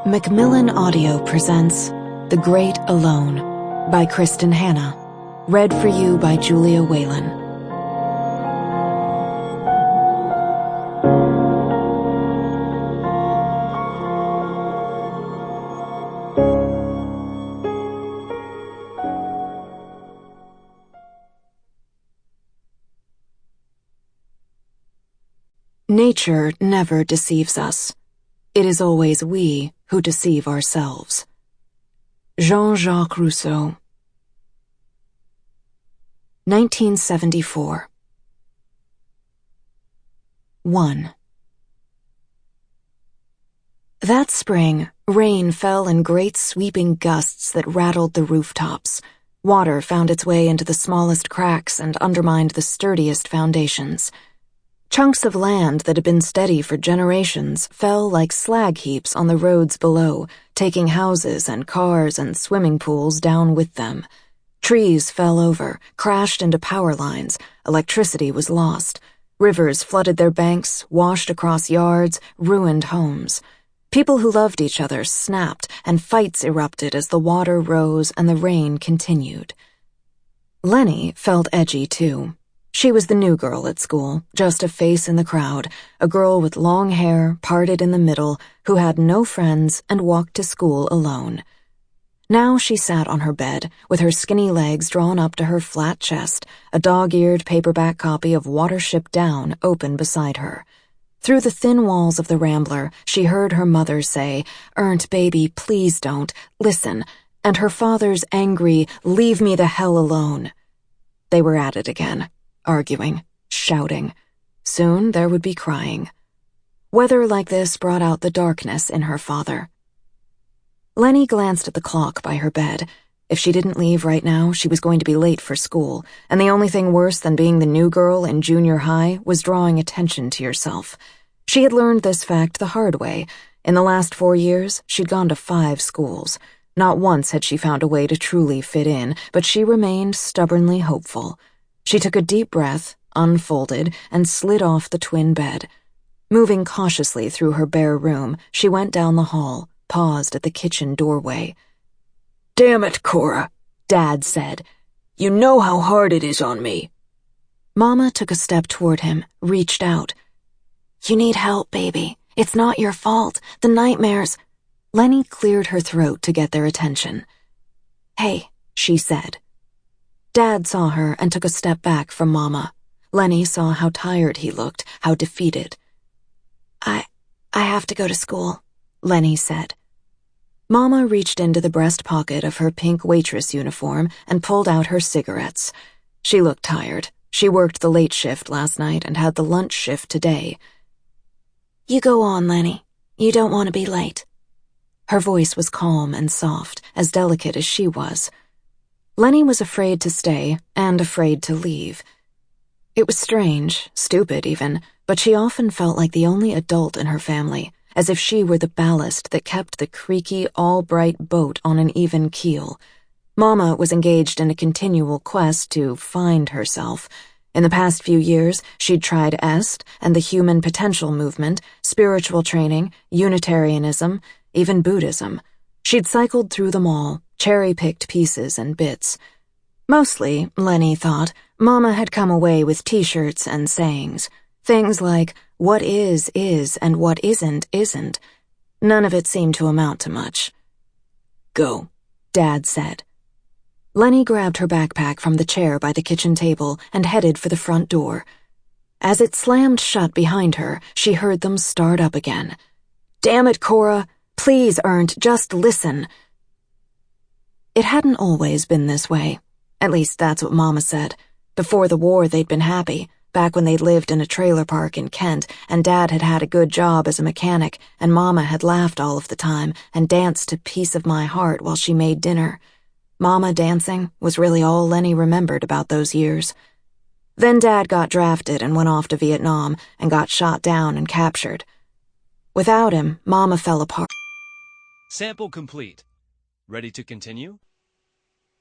Macmillan Audio presents The Great Alone by Kristin Hannah, read for you by Julia Whelan. Nature never deceives us. It is always we who deceive ourselves. Jean-Jacques Rousseau. 1974. 1. That spring, rain fell in great sweeping gusts that rattled the rooftops. Water found its way into the smallest cracks and undermined the sturdiest foundations. Chunks of land that had been steady for generations fell like slag heaps on the roads below, taking houses and cars and swimming pools down with them. Trees fell over, crashed into power lines, electricity was lost. Rivers flooded their banks, washed across yards, ruined homes. People who loved each other snapped, and fights erupted as the water rose and the rain continued. Lenny felt edgy too. She was the new girl at school, just a face in the crowd, a girl with long hair, parted in the middle, who had no friends and walked to school alone. Now she sat on her bed, with her skinny legs drawn up to her flat chest, a dog-eared paperback copy of Watership Down open beside her. Through the thin walls of the Rambler, she heard her mother say, "Ernt, baby, please don't, listen," and her father's angry, "Leave me the hell alone." They were at it again. Arguing, shouting. Soon there would be crying. Weather like this brought out the darkness in her father. Lenny glanced at the clock by her bed. If she didn't leave right now, she was going to be late for school, and the only thing worse than being the new girl in junior high was drawing attention to yourself. She had learned this fact the hard way. In the last 4 years, she'd gone to 5 schools. Not once had she found a way to truly fit in, but she remained stubbornly hopeful. She took a deep breath, unfolded, and slid off the twin bed. Moving cautiously through her bare room, she went down the hall, paused at the kitchen doorway. "Damn it, Cora," Dad said. "You know how hard it is on me." Mama took a step toward him, reached out. "You need help, baby. It's not your fault. The nightmares." Lenny cleared her throat to get their attention. "Hey," she said. Dad saw her and took a step back from Mama. Lenny saw how tired he looked, how defeated. I have to go to school," Lenny said. Mama reached into the breast pocket of her pink waitress uniform and pulled out her cigarettes. She looked tired. She worked the late shift last night and had the lunch shift today. "You go on, Lenny. You don't want to be late." Her voice was calm and soft, as delicate as she was. Lenny was afraid to stay and afraid to leave. It was strange, stupid even, but she often felt like the only adult in her family, as if she were the ballast that kept the creaky Allbright boat on an even keel. Mama was engaged in a continual quest to find herself. In the past few years, she'd tried EST and the Human Potential Movement, spiritual training, Unitarianism, even Buddhism. She'd cycled through them all, cherry-picked pieces and bits. Mostly, Lenny thought, Mama had come away with t-shirts and sayings. Things like, "What is, and what isn't, isn't." None of it seemed to amount to much. "Go," Dad said. Lenny grabbed her backpack from the chair by the kitchen table and headed for the front door. As it slammed shut behind her, she heard them start up again. "Damn it, Cora. Please, Ernt, just listen." It hadn't always been this way. At least that's what Mama said. Before the war, they'd been happy, back when they'd lived in a trailer park in Kent, and Dad had had a good job as a mechanic, and Mama had laughed all of the time and danced to Piece of My Heart while she made dinner. Mama dancing was really all Lenny remembered about those years. Then Dad got drafted and went off to Vietnam and got shot down and captured. Without him, Mama fell apart. Sample complete. Ready to continue?